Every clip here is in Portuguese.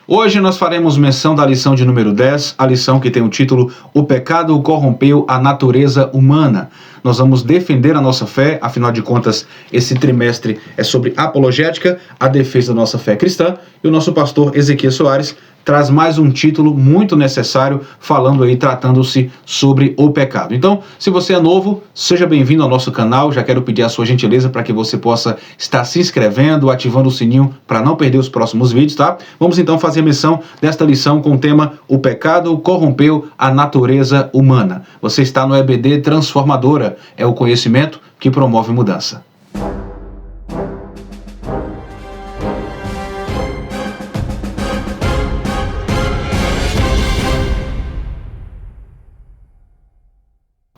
Hoje nós faremos menção da lição de número 10, a lição que tem o título O Pecado Corrompeu a Natureza Humana. Nós vamos defender a nossa fé, afinal de contas, esse trimestre é sobre apologética, a defesa da nossa fé cristã, e o nosso pastor Ezequias Soares traz mais um título muito necessário, tratando-se sobre o pecado. Então, se você é novo, seja bem-vindo ao nosso canal. Já quero pedir a sua gentileza para que você possa estar se inscrevendo, ativando o sininho para não perder os próximos vídeos, tá? Vamos então fazer menção desta lição com o tema O Pecado Corrompeu a Natureza Humana. Você está no EBD Transformadora, é o conhecimento que promove mudança.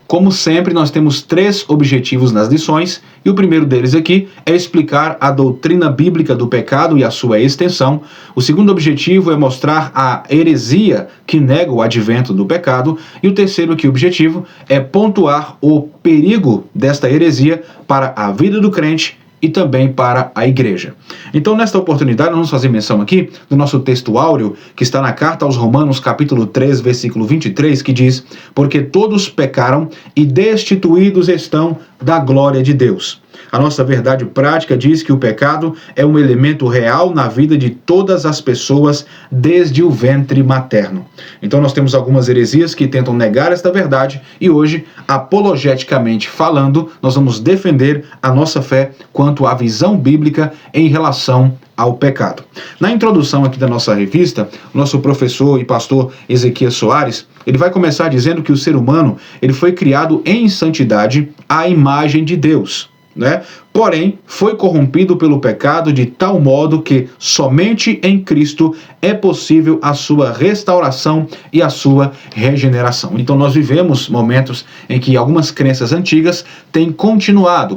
Como sempre, nós temos 3 objetivos nas lições, e o primeiro deles aqui é explicar a doutrina bíblica do pecado e a sua extensão. O segundo objetivo é mostrar a heresia que nega o advento do pecado, e o terceiro objetivo é pontuar o perigo desta heresia para a vida do crente e também para a igreja. Então, nesta oportunidade, nós vamos fazer menção aqui do nosso texto áureo, que está na carta aos Romanos, capítulo 3, versículo 23, que diz: porque todos pecaram e destituídos estão da glória de Deus. A nossa verdade prática diz que o pecado é um elemento real na vida de todas as pessoas desde o ventre materno. Então nós temos algumas heresias que tentam negar esta verdade e hoje, apologeticamente falando, nós vamos defender a nossa fé quanto à visão bíblica em relação ao pecado. Na introdução aqui da nossa revista, o nosso professor e pastor Ezequias Soares, ele vai começar dizendo que o ser humano ele foi criado em santidade à imagem de Deus, né? Porém, foi corrompido pelo pecado de tal modo que somente em Cristo é possível a sua restauração e a sua regeneração. Então nós vivemos momentos em que algumas crenças antigas têm continuado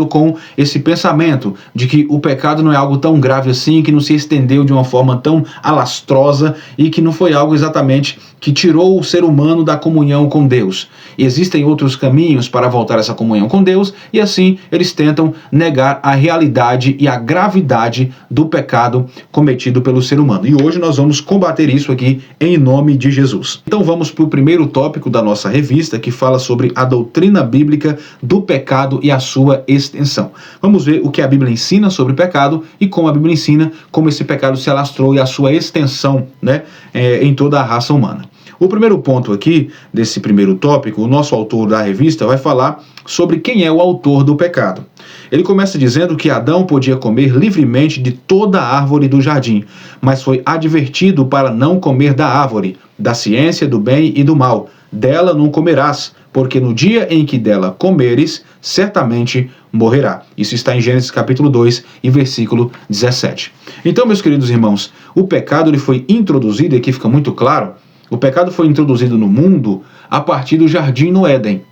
com esse pensamento de que o pecado não é algo tão grave assim, que não se estendeu de uma forma tão alastrosa e que não foi algo exatamente que tirou o ser humano da comunhão com Deus. E existem outros caminhos para voltar a essa comunhão com Deus, e assim eles tentam negar a realidade e a gravidade do pecado cometido pelo ser humano. E hoje nós vamos combater isso aqui em nome de Jesus. Então vamos para o primeiro tópico da nossa revista, que fala sobre a doutrina bíblica do pecado e a sua extensão. Vamos ver o que a Bíblia ensina sobre o pecado e como a Bíblia ensina como esse pecado se alastrou e a sua extensão, né, em toda a raça humana. O primeiro ponto aqui, desse primeiro tópico, o nosso autor da revista vai falar sobre quem é o autor do pecado. Ele começa dizendo que Adão podia comer livremente de toda a árvore do jardim, mas foi advertido para não comer da árvore, da ciência do bem e do mal. Dela não comerás, porque no dia em que dela comeres, certamente morrerá. Isso está em Gênesis capítulo 2 e versículo 17. Então, meus queridos irmãos, o pecado ele foi introduzido, e aqui fica muito claro, o pecado foi introduzido no mundo a partir do jardim no Éden,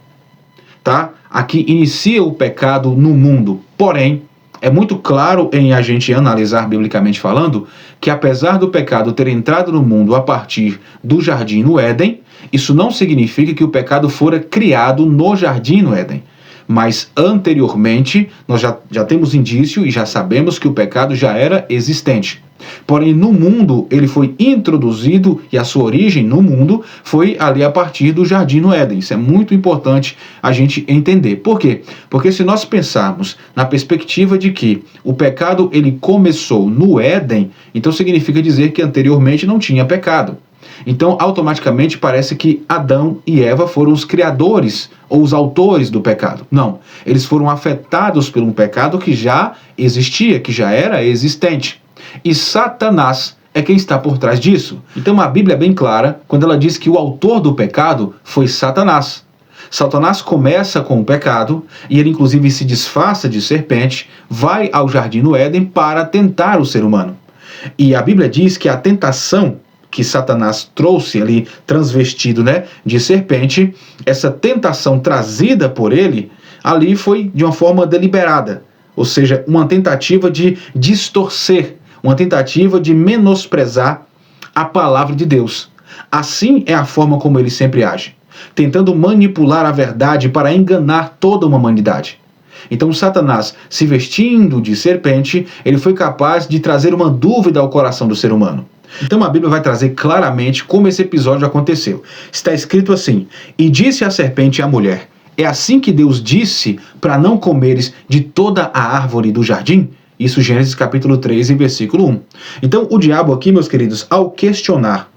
tá? Aqui inicia o pecado no mundo, porém, é muito claro em a gente analisar biblicamente falando, que apesar do pecado ter entrado no mundo a partir do jardim no Éden, isso não significa que o pecado fora criado no jardim no Éden. Mas anteriormente, nós já temos indício e já sabemos que o pecado já era existente. Porém, no mundo, ele foi introduzido e a sua origem no mundo foi ali a partir do jardim no Éden. Isso é muito importante a gente entender. Por quê? Porque se nós pensarmos na perspectiva de que o pecado ele começou no Éden, então significa dizer que anteriormente não tinha pecado. Então, automaticamente parece que Adão e Eva foram os criadores ou os autores do pecado. Não, eles foram afetados por um pecado que já existia, que já era existente. E Satanás é quem está por trás disso. Então a Bíblia é bem clara quando ela diz que o autor do pecado foi Satanás. Satanás começa com o pecado e ele inclusive se disfarça de serpente, vai ao jardim no Éden para tentar o ser humano. E a Bíblia diz que a tentação que Satanás trouxe ali, transvestido, né, de serpente, essa tentação trazida por ele, ali foi de uma forma deliberada. Ou seja, uma tentativa de distorcer, uma tentativa de menosprezar a palavra de Deus. Assim é a forma como ele sempre age, tentando manipular a verdade para enganar toda uma humanidade. Então Satanás, se vestindo de serpente, ele foi capaz de trazer uma dúvida ao coração do ser humano. Então a Bíblia vai trazer claramente como esse episódio aconteceu. Está escrito assim: e disse a serpente à mulher: é assim que Deus disse para não comeres de toda a árvore do jardim? Isso Gênesis capítulo 3 e versículo 1. Então o diabo aqui, meus queridos, ao questionar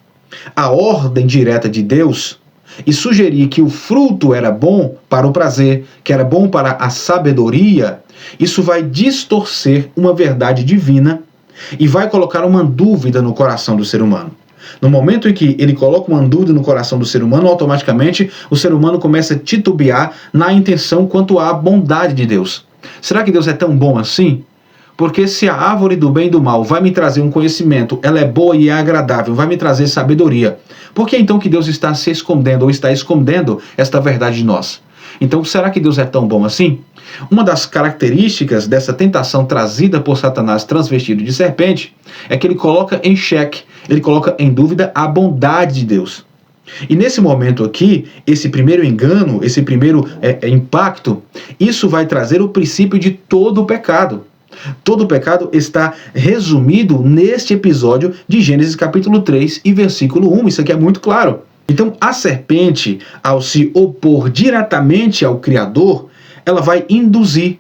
a ordem direta de Deus e sugerir que o fruto era bom para o prazer, que era bom para a sabedoria, isso vai distorcer uma verdade divina e vai colocar uma dúvida no coração do ser humano. No momento em que ele coloca uma dúvida no coração do ser humano, automaticamente o ser humano começa a titubear na intenção quanto à bondade de Deus. Será que Deus é tão bom assim? Porque se a árvore do bem e do mal vai me trazer um conhecimento, ela é boa e é agradável, vai me trazer sabedoria, por que então que Deus está se escondendo ou está escondendo esta verdade de nós? Então, será que Deus é tão bom assim? Uma das características dessa tentação trazida por Satanás transvestido de serpente é que ele coloca em xeque, ele coloca em dúvida a bondade de Deus. E nesse momento aqui, esse primeiro engano, esse primeiro impacto, isso vai trazer o princípio de todo o pecado. Todo o pecado está resumido neste episódio de Gênesis capítulo 3 e versículo 1. Isso aqui é muito claro. Então, a serpente, ao se opor diretamente ao Criador, ela vai induzir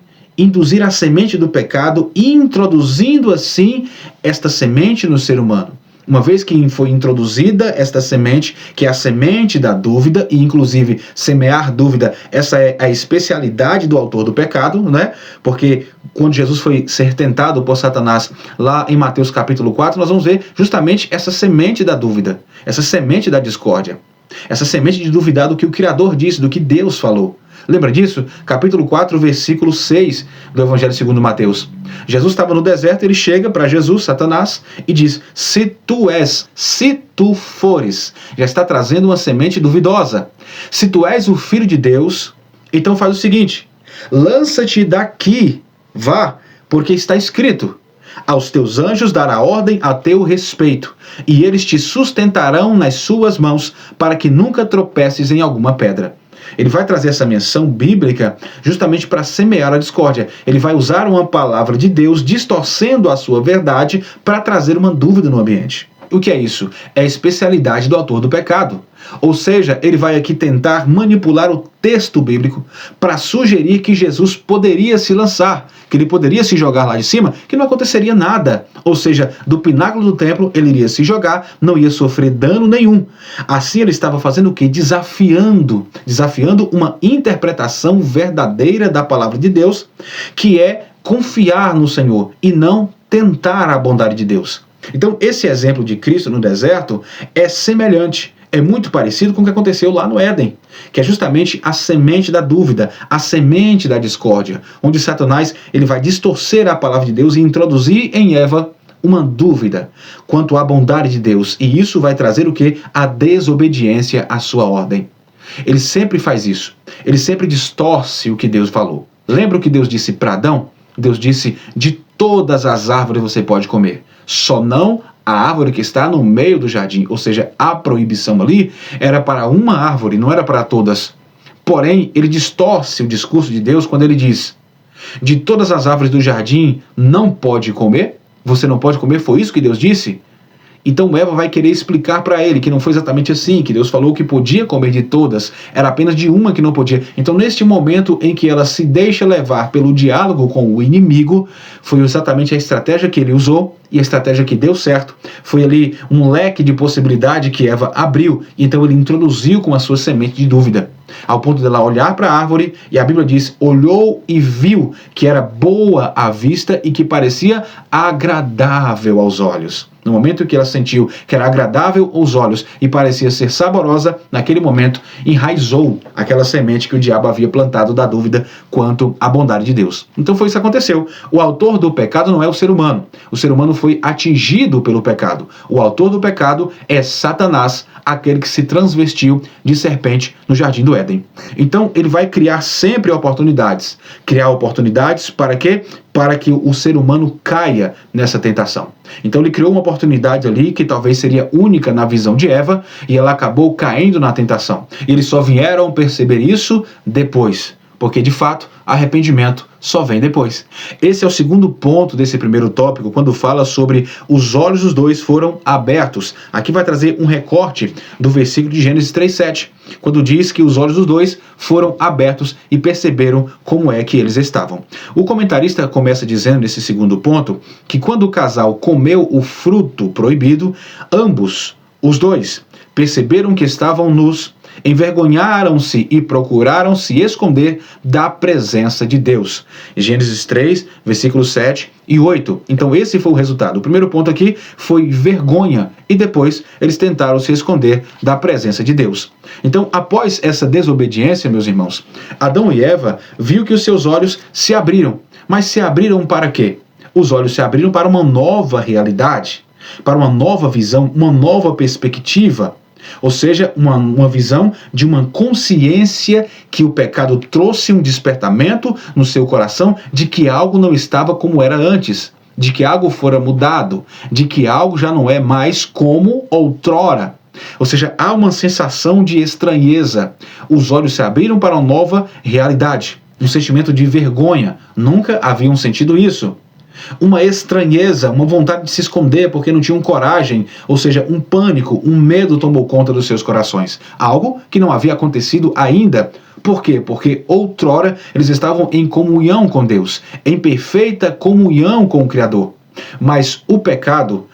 a semente do pecado, introduzindo assim esta semente no ser humano. Uma vez que foi introduzida esta semente, que é a semente da dúvida, e inclusive semear dúvida, essa é a especialidade do autor do pecado, né? Porque quando Jesus foi ser tentado por Satanás, lá em Mateus capítulo 4, nós vamos ver justamente essa semente da dúvida, essa semente da discórdia, essa semente de duvidar do que o Criador disse, do que Deus falou. Lembra disso? Capítulo 4, versículo 6 do Evangelho segundo Mateus. Jesus estava no deserto, ele chega para Jesus, Satanás, e diz: se tu fores, já está trazendo uma semente duvidosa. Se tu és o Filho de Deus, então faz o seguinte: lança-te daqui, vá, porque está escrito: aos teus anjos dará ordem a teu respeito, e eles te sustentarão nas suas mãos, para que nunca tropeces em alguma pedra. Ele vai trazer essa menção bíblica justamente para semear a discórdia. Ele vai usar uma palavra de Deus distorcendo a sua verdade para trazer uma dúvida no ambiente. O que é isso? É a especialidade do autor do pecado. Ou seja, ele vai aqui tentar manipular o texto bíblico para sugerir que Jesus poderia se lançar, que ele poderia se jogar lá de cima, que não aconteceria nada. Ou seja, do pináculo do templo ele iria se jogar, não ia sofrer dano nenhum. Assim ele estava fazendo o quê? Desafiando uma interpretação verdadeira da palavra de Deus, que é confiar no Senhor e não tentar a bondade de Deus. Então, esse exemplo de Cristo no deserto é semelhante, é muito parecido com o que aconteceu lá no Éden, que é justamente a semente da dúvida, a semente da discórdia, onde Satanás ele vai distorcer a palavra de Deus e introduzir em Eva uma dúvida quanto à bondade de Deus, e isso vai trazer o quê? A desobediência à sua ordem. Ele sempre faz isso, ele sempre distorce o que Deus falou. Lembra o que Deus disse para Adão? Deus disse: de todas as árvores você pode comer, só não a árvore que está no meio do jardim. Ou seja, a proibição ali era para uma árvore, não era para todas. Porém, ele distorce o discurso de Deus quando ele diz: de todas as árvores do jardim não pode comer, você não pode comer, foi isso que Deus disse? Então Eva vai querer explicar para ele que não foi exatamente assim, que Deus falou que podia comer de todas, era apenas de uma que não podia. Então neste momento em que ela se deixa levar pelo diálogo com o inimigo, foi exatamente a estratégia que ele usou, e a estratégia que deu certo. Foi ali um leque de possibilidade que Eva abriu, então ele introduziu com a sua semente de dúvida, ao ponto dela olhar para a árvore, e a Bíblia diz: olhou e viu que era boa à vista e que parecia agradável aos olhos. No momento que ela sentiu que era agradável aos olhos e parecia ser saborosa, naquele momento enraizou aquela semente que o diabo havia plantado da dúvida quanto à bondade de Deus. Então foi isso que aconteceu. O autor do pecado não é o ser humano. O ser humano foi atingido pelo pecado. O autor do pecado é Satanás, aquele que se transvestiu de serpente no jardim do Éden. Então ele vai criar sempre oportunidades. Criar oportunidades para quê? Para que o ser humano caia nessa tentação. Então ele criou uma oportunidade ali que talvez seria única na visão de Eva, e ela acabou caindo na tentação. Eles só vieram perceber isso depois, porque de fato arrependimento só vem depois. Esse é o segundo ponto desse primeiro tópico, quando fala sobre os olhos dos dois foram abertos. Aqui vai trazer um recorte do versículo de Gênesis 3:7, quando diz que os olhos dos dois foram abertos e perceberam como é que eles estavam. O comentarista começa dizendo nesse segundo ponto que quando o casal comeu o fruto proibido, ambos, os dois, perceberam que estavam nus, envergonharam-se e procuraram se esconder da presença de Deus. Gênesis 3, versículos 7 e 8. Então esse foi o resultado. O primeiro ponto aqui foi vergonha e depois eles tentaram se esconder da presença de Deus. Então, após essa desobediência, meus irmãos, Adão e Eva viu que os seus olhos se abriram. Mas se abriram para quê? Os olhos se abriram para uma nova realidade, para uma nova visão, uma nova perspectiva. Ou seja, uma visão de uma consciência que o pecado trouxe um despertamento no seu coração de que algo não estava como era antes, de que algo fora mudado, de que algo já não é mais como outrora. Ou seja, há uma sensação de estranheza. Os olhos se abriram para uma nova realidade, um sentimento de vergonha. Nunca haviam sentido isso. Uma estranheza, uma vontade de se esconder porque não tinham coragem, ou seja, um pânico, um medo tomou conta dos seus corações. Algo que não havia acontecido ainda. Por quê? Porque outrora eles estavam em comunhão com Deus, em perfeita comunhão com o Criador. Mas o pecado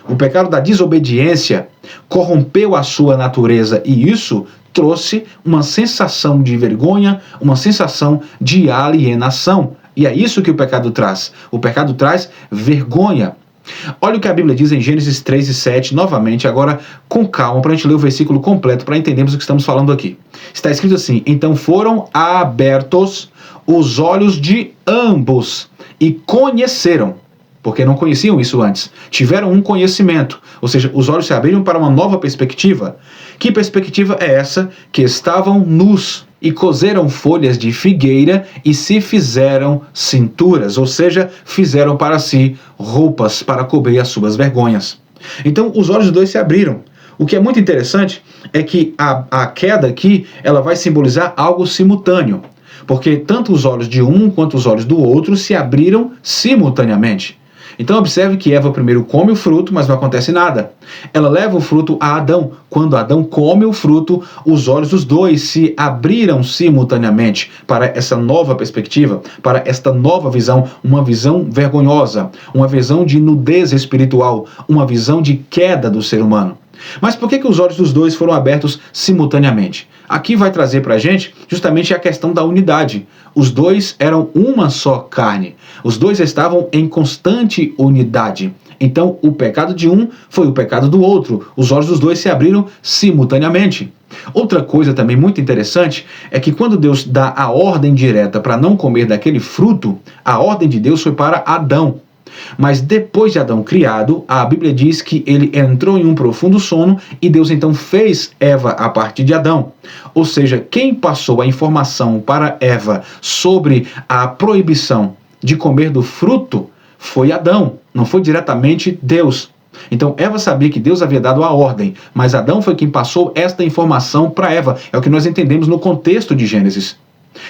da desobediência, corrompeu a sua natureza e isso trouxe uma sensação de vergonha, uma sensação de alienação. E é isso que o pecado traz. O pecado traz vergonha. Olha o que a Bíblia diz em Gênesis 3 e 7, novamente, agora com calma, para a gente ler o versículo completo, para entendermos o que estamos falando aqui. Está escrito assim: então foram abertos os olhos de ambos e conheceram, porque não conheciam isso antes, tiveram um conhecimento, ou seja, os olhos se abriram para uma nova perspectiva. Que perspectiva é essa? Que estavam nus e coseram folhas de figueira e se fizeram cinturas, ou seja, fizeram para si roupas para cobrir as suas vergonhas. Então os olhos dos dois se abriram. O que é muito interessante é que a queda aqui, ela vai simbolizar algo simultâneo, porque tanto os olhos de um quanto os olhos do outro se abriram simultaneamente. Então observe que Eva primeiro come o fruto, mas não acontece nada. Ela leva o fruto a Adão. Quando Adão come o fruto, os olhos dos dois se abriram simultaneamente para essa nova perspectiva, para esta nova visão, uma visão vergonhosa, uma visão de nudez espiritual, uma visão de queda do ser humano. Mas por que os olhos dos dois foram abertos simultaneamente? Aqui vai trazer para a gente justamente a questão da unidade. Os dois eram uma só carne. Os dois estavam em constante unidade. Então, o pecado de um foi o pecado do outro. Os olhos dos dois se abriram simultaneamente. Outra coisa também muito interessante é que quando Deus dá a ordem direta para não comer daquele fruto, a ordem de Deus foi para Adão. Mas depois de Adão criado, a Bíblia diz que ele entrou em um profundo sono e Deus então fez Eva a partir de Adão. Ou seja, quem passou a informação para Eva sobre a proibição de comer do fruto foi Adão, não foi diretamente Deus. Então Eva sabia que Deus havia dado a ordem, mas Adão foi quem passou esta informação para Eva. É o que nós entendemos no contexto de Gênesis.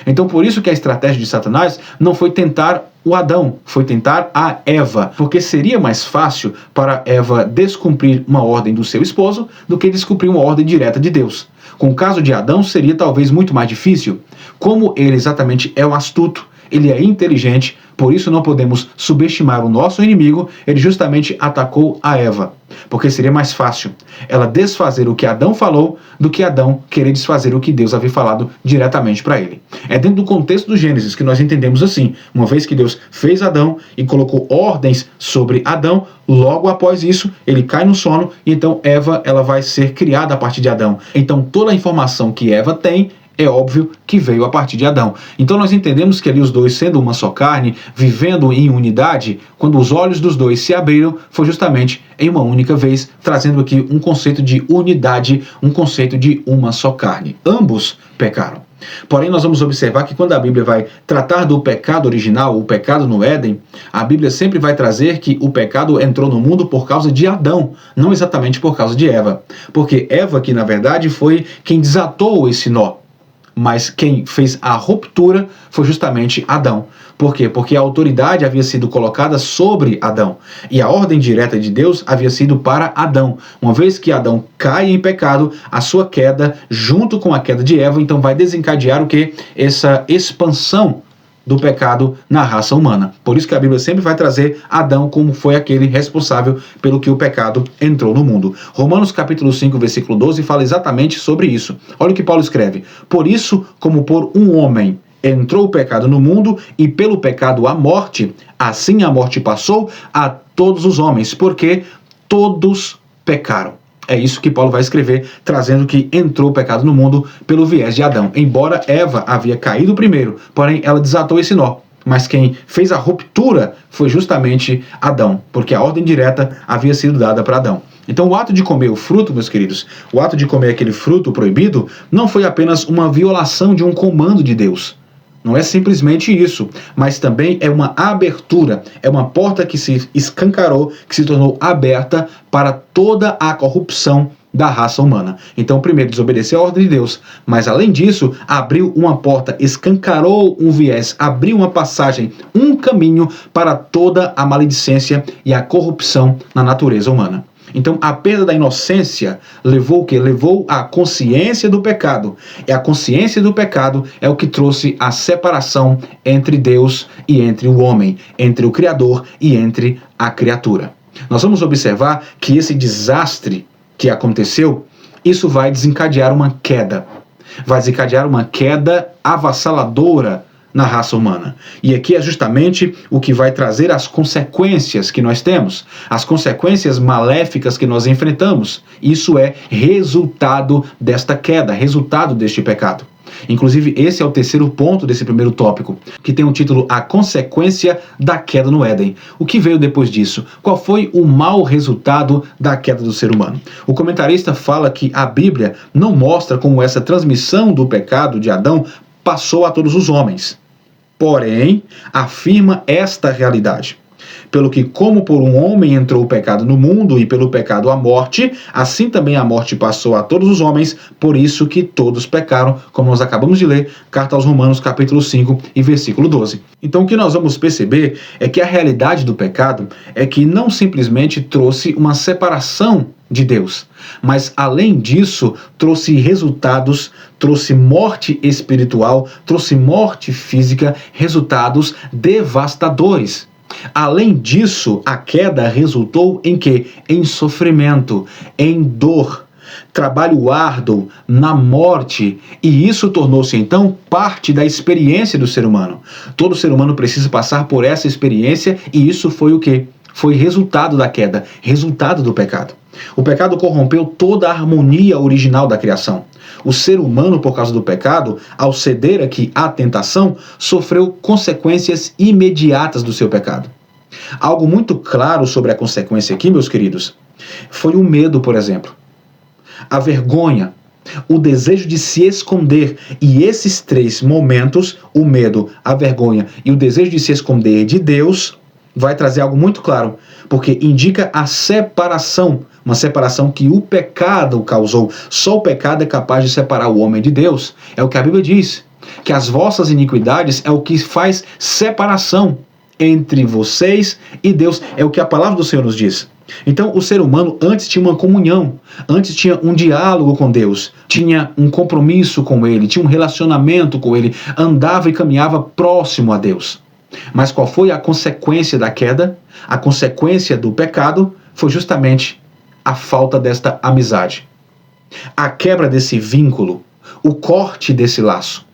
Então por isso que a estratégia de Satanás não foi tentar o Adão, foi tentar a Eva, porque seria mais fácil para Eva descumprir uma ordem do seu esposo do que descumprir uma ordem direta de Deus. Com o caso de Adão seria talvez muito mais difícil. Como ele exatamente é um astuto, ele é inteligente, por isso não podemos subestimar o nosso inimigo, ele justamente atacou a Eva. Porque seria mais fácil ela desfazer o que Adão falou do que Adão querer desfazer o que Deus havia falado diretamente para ele. É dentro do contexto do Gênesis que nós entendemos assim, uma vez que Deus fez Adão e colocou ordens sobre Adão, logo após isso ele cai no sono e então Eva ela vai ser criada a partir de Adão. Então toda a informação que Eva tem é óbvio que veio a partir de Adão. Então nós entendemos que ali os dois sendo uma só carne, vivendo em unidade, quando os olhos dos dois se abriram, foi justamente em uma única vez, trazendo aqui um conceito de unidade, um conceito de uma só carne. Ambos pecaram. Porém, nós vamos observar que quando a Bíblia vai tratar do pecado original, o pecado no Éden, a Bíblia sempre vai trazer que o pecado entrou no mundo por causa de Adão, não exatamente por causa de Eva. Porque Eva, que na verdade foi quem desatou esse nó. mas quem fez a ruptura foi justamente Adão. Por quê? Porque a autoridade havia sido colocada sobre Adão, e a ordem direta de Deus havia sido para Adão. Uma vez que Adão cai em pecado, a sua queda, junto com a queda de Eva, então vai desencadear o quê? Essa expansão do pecado na raça humana. Por isso que a Bíblia sempre vai trazer Adão como foi aquele responsável pelo que o pecado entrou no mundo. Romanos capítulo 5, versículo 12 fala exatamente sobre isso. Olha o que Paulo escreve: por isso, como por um homem entrou o pecado no mundo, e pelo pecado a morte, assim a morte passou a todos os homens, porque todos pecaram. É isso que Paulo vai escrever, trazendo que entrou o pecado no mundo pelo viés de Adão. Embora Eva havia caído primeiro, porém ela desatou esse nó. Mas quem fez a ruptura foi justamente Adão, porque a ordem direta havia sido dada para Adão. Então o ato de comer o fruto, meus queridos, o ato de comer aquele fruto proibido, não foi apenas uma violação de um comando de Deus. Não é simplesmente isso, mas também é uma abertura, é uma porta que se escancarou, que se tornou aberta para toda a corrupção da raça humana. Então, primeiro, desobedeceu a ordem de Deus, mas além disso, abriu uma porta, escancarou um viés, abriu uma passagem, um caminho para toda a maledicência e a corrupção na natureza humana. Então, a perda da inocência levou o quê? Levou a consciência do pecado. E a consciência do pecado é o que trouxe a separação entre Deus e entre o homem, entre o Criador e entre a criatura. Nós vamos observar que esse desastre que aconteceu, isso vai desencadear uma queda. Vai desencadear uma queda avassaladora na raça humana. E aqui é justamente o que vai trazer as consequências que nós temos, as consequências maléficas que nós enfrentamos. Isso é resultado desta queda, resultado deste pecado. Inclusive, esse é o terceiro ponto desse primeiro tópico, que tem o título A Consequência da Queda no Éden. O que veio depois disso? Qual foi o mau resultado da queda do ser humano? O comentarista fala que a Bíblia não mostra como essa transmissão do pecado de Adão passou a todos os homens. Porém, afirma esta realidade: pelo que, como por um homem entrou o pecado no mundo, e pelo pecado a morte, assim também a morte passou a todos os homens, por isso que todos pecaram, como nós acabamos de ler, carta aos Romanos, capítulo 5 e versículo 12. Então, o que nós vamos perceber é que a realidade do pecado é que não simplesmente trouxe uma separação de Deus, mas além disso trouxe resultados, trouxe morte espiritual, trouxe morte física, resultados devastadores. Além disso, a queda resultou em quê? Em sofrimento, em dor, trabalho árduo, na morte, e isso tornou-se então parte da experiência do ser humano. Todo ser humano precisa passar por essa experiência, e isso foi o quê? Foi resultado da queda, resultado do pecado. O pecado corrompeu toda a harmonia original da criação. O ser humano, por causa do pecado, ao ceder aqui à tentação, sofreu consequências imediatas do seu pecado. Algo muito claro sobre a consequência aqui, meus queridos, foi o medo, por exemplo. A vergonha, o desejo de se esconder. E esses três momentos, o medo, a vergonha e o desejo de se esconder de Deus, vai trazer algo muito claro, porque indica a separação, uma separação que o pecado causou. Só o pecado é capaz de separar o homem de Deus. É o que a Bíblia diz, que as vossas iniquidades é o que faz separação entre vocês e Deus. É o que a palavra do Senhor nos diz. Então, o ser humano antes tinha uma comunhão, antes tinha um diálogo com Deus, tinha um compromisso com Ele, tinha um relacionamento com Ele, andava e caminhava próximo a Deus. Mas qual foi a consequência da queda? A consequência do pecado foi justamente a falta desta amizade, a quebra desse vínculo, o corte desse laço.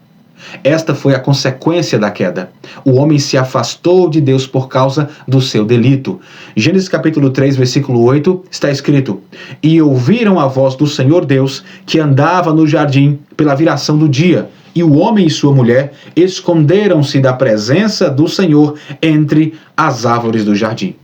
Esta foi a consequência da queda. O homem se afastou de Deus por causa do seu delito. Gênesis capítulo 3, versículo 8, está escrito: E ouviram a voz do Senhor Deus, que andava no jardim pela viração do dia, e o homem e sua mulher esconderam-se da presença do Senhor entre as árvores do jardim.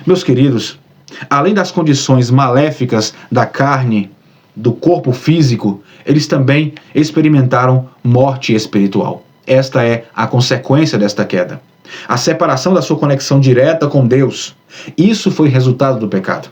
Meus queridos, além das condições maléficas da carne, do corpo físico, eles também experimentaram morte espiritual. Esta é a consequência desta queda. A separação da sua conexão direta com Deus. Isso foi resultado do pecado.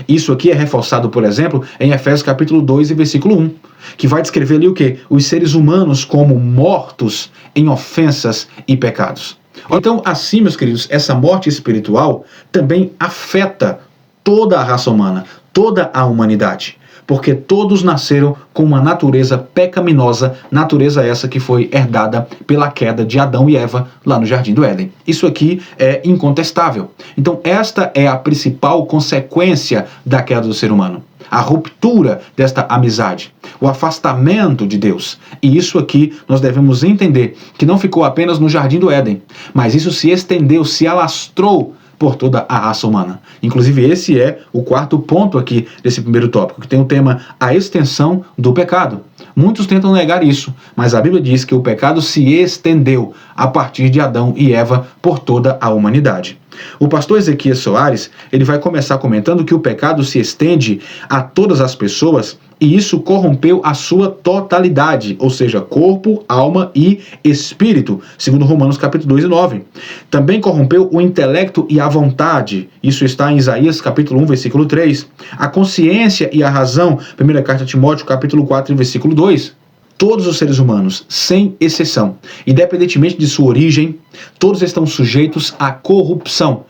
Isso aqui é reforçado, por exemplo, em Efésios capítulo 2 e versículo 1, que vai descrever ali o quê? Os seres humanos como mortos em ofensas e pecados. Então, assim, meus queridos, essa morte espiritual também afeta toda a raça humana, toda a humanidade, porque todos nasceram com uma natureza pecaminosa, natureza essa que foi herdada pela queda de Adão e Eva lá no Jardim do Éden. Isso aqui é incontestável. Então, esta é a principal consequência da queda do ser humano. A ruptura desta amizade, o afastamento de Deus. E isso aqui nós devemos entender que não ficou apenas no Jardim do Éden, mas isso se estendeu, se alastrou por toda a raça humana. Inclusive, esse é o quarto ponto aqui desse primeiro tópico, que tem o tema a extensão do pecado. Muitos tentam negar isso, mas a Bíblia diz que o pecado se estendeu a partir de Adão e Eva por toda a humanidade. O pastor Ezequias Soares, ele vai começar comentando que o pecado se estende a todas as pessoas e isso corrompeu a sua totalidade, ou seja, corpo, alma e espírito, segundo Romanos capítulo 2 e 9. Também corrompeu o intelecto e a vontade, isso está em Isaías capítulo 1, versículo 3. A consciência e a razão, 1 carta a Timóteo capítulo 4, versículo 2. Todos os seres humanos, sem exceção, independentemente de sua origem, todos estão sujeitos à corrupção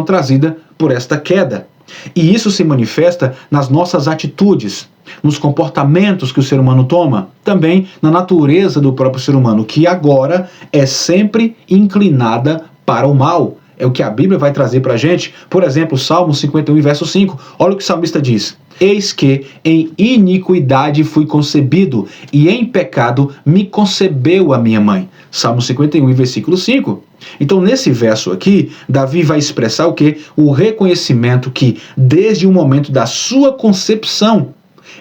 trazida por esta queda. E isso se manifesta nas nossas atitudes, nos comportamentos que o ser humano toma, também na natureza do próprio ser humano, que agora é sempre inclinada para o mal. É o que a Bíblia vai trazer para a gente. Por exemplo, Salmo 51, verso 5. Olha o que o salmista diz. Eis que em iniquidade fui concebido, e em pecado me concebeu a minha mãe. Salmo 51, versículo 5. Então, nesse verso aqui, Davi vai expressar o quê? O reconhecimento que, desde o momento da sua concepção,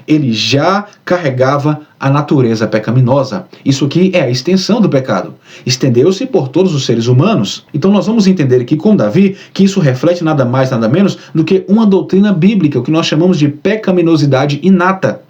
ele já carregava a natureza pecaminosa. Isso aqui é a extensão do pecado. Estendeu-se por todos os seres humanos. Então nós vamos entender aqui com Davi que isso reflete nada mais, nada menos do que uma doutrina bíblica, o que nós chamamos de pecaminosidade inata.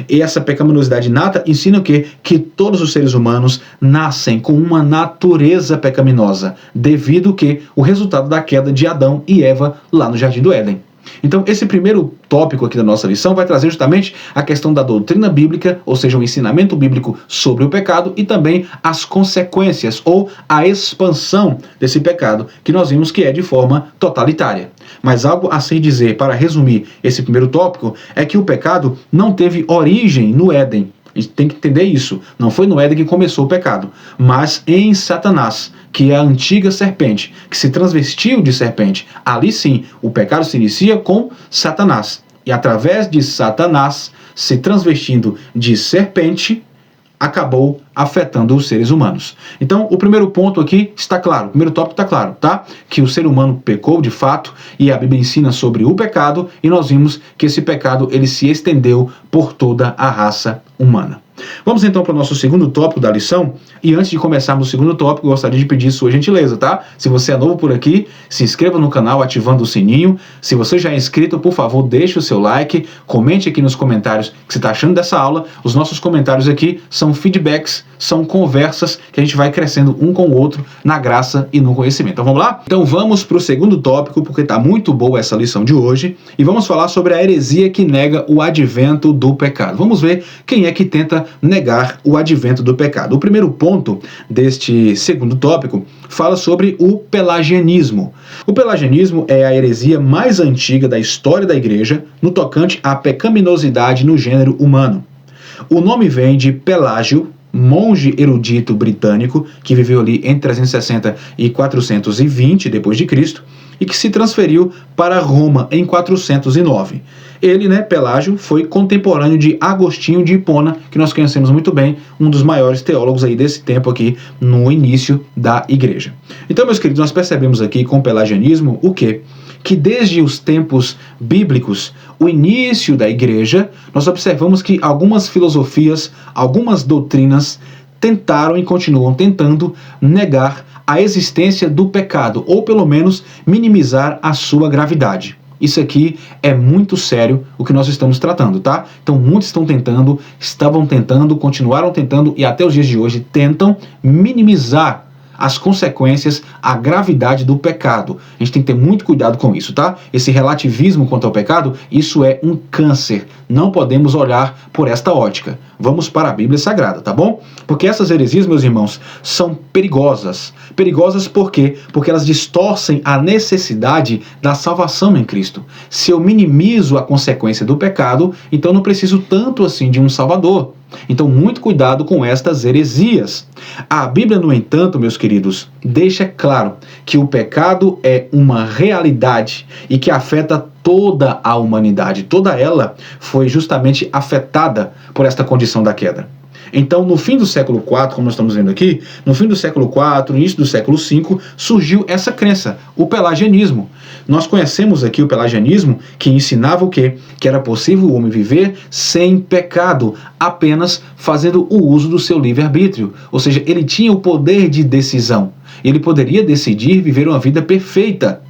E essa pecaminosidade inata ensina o quê? Que todos os seres humanos nascem com uma natureza pecaminosa, devido que o resultado da queda de Adão e Eva lá no Jardim do Éden. Então, esse primeiro tópico aqui da nossa lição vai trazer justamente a questão da doutrina bíblica, ou seja, o ensinamento bíblico sobre o pecado e também as consequências ou a expansão desse pecado, que nós vimos que é de forma totalitária. Mas algo a se dizer, para resumir esse primeiro tópico, é que o pecado não teve origem no Éden. A gente tem que entender isso. Não foi no Éden que começou o pecado, mas em Satanás, que é a antiga serpente, que se transvestiu de serpente. Ali sim, o pecado se inicia com Satanás. E através de Satanás, se transvestindo de serpente, acabou afetando os seres humanos. Então, o primeiro ponto aqui está claro, o primeiro tópico está claro, tá? Que o ser humano pecou de fato, e a Bíblia ensina sobre o pecado, e nós vimos que esse pecado ele se estendeu por toda a raça humana. Vamos então para o nosso segundo tópico da lição, e antes de começarmos o segundo tópico, eu gostaria de pedir sua gentileza, tá? Se você é novo por aqui, se inscreva no canal ativando o sininho. Se você já é inscrito, por favor, deixe o seu like, comente aqui nos comentários o que você está achando dessa aula. Os nossos comentários aqui são feedbacks, são conversas que a gente vai crescendo um com o outro na graça e no conhecimento. Então vamos lá? Então vamos para o segundo tópico, porque está muito boa essa lição de hoje, e vamos falar sobre a heresia que nega o advento do pecado. Vamos ver quem é que tenta negar o advento do pecado. O primeiro ponto deste segundo tópico fala sobre o pelagianismo. O pelagianismo é a heresia mais antiga da história da igreja no tocante à pecaminosidade no gênero humano. O nome vem de Pelágio, monge erudito britânico que viveu ali entre 360 e 420 depois de Cristo e que se transferiu para Roma em 409. Ele, Pelágio, foi contemporâneo de Agostinho de Hipona, que nós conhecemos muito bem, um dos maiores teólogos aí desse tempo aqui no início da igreja. Então, meus queridos, nós percebemos aqui com o pelagianismo o quê? Que desde os tempos bíblicos, o início da igreja, nós observamos que algumas filosofias, algumas doutrinas tentaram e continuam tentando negar a existência do pecado, ou pelo menos minimizar a sua gravidade. Isso aqui é muito sério o que nós estamos tratando, tá? Então muitos estavam tentando, continuaram tentando e até os dias de hoje tentam minimizar as consequências, a gravidade do pecado. A gente tem que ter muito cuidado com isso, tá? Esse relativismo quanto ao pecado, isso é um câncer. Não podemos olhar por esta ótica. Vamos para a Bíblia Sagrada, tá bom? Porque essas heresias, meus irmãos, são perigosas. Perigosas por quê? Porque elas distorcem a necessidade da salvação em Cristo. Se eu minimizo a consequência do pecado, então não preciso tanto assim de um Salvador. Então, muito cuidado com estas heresias. A Bíblia, no entanto, meus queridos, deixa claro que o pecado é uma realidade e que afeta toda a humanidade. Toda ela foi justamente afetada por esta condição da queda. Então, no fim do século IV, como nós estamos vendo aqui, no fim do século IV, no início do século V, surgiu essa crença, o pelagianismo. Nós conhecemos aqui o pelagianismo, que ensinava o quê? Que era possível o homem viver sem pecado, apenas fazendo o uso do seu livre-arbítrio. Ou seja, ele tinha o poder de decisão. Ele poderia decidir viver uma vida perfeita.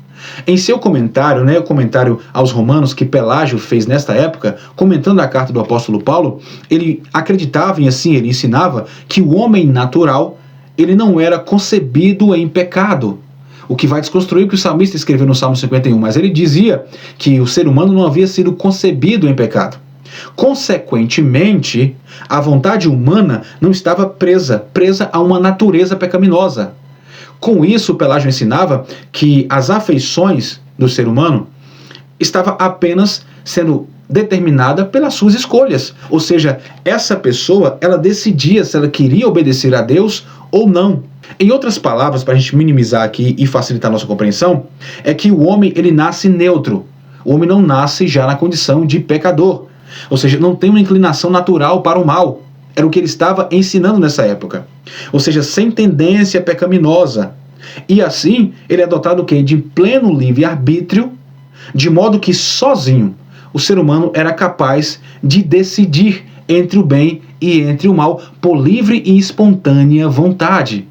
Em seu comentário, o comentário aos Romanos que Pelágio fez nesta época, comentando a carta do apóstolo Paulo, ele acreditava e assim ele ensinava que o homem natural, ele não era concebido em pecado. O que vai desconstruir o que o salmista escreveu no Salmo 51, mas ele dizia que o ser humano não havia sido concebido em pecado. Consequentemente, a vontade humana não estava presa a uma natureza pecaminosa. Com isso, Pelágio ensinava que as afeições do ser humano estava apenas sendo determinada pelas suas escolhas. Ou seja, essa pessoa, ela decidia se ela queria obedecer a Deus ou não. Em outras palavras, para a gente minimizar aqui e facilitar a nossa compreensão, é que o homem, ele nasce neutro. O homem não nasce já na condição de pecador. Ou seja, não tem uma inclinação natural para o mal. Era o que ele estava ensinando nessa época. Ou seja, sem tendência pecaminosa. E assim, ele é dotado de pleno livre-arbítrio, de modo que sozinho o ser humano era capaz de decidir entre o bem e entre o mal por livre e espontânea vontade.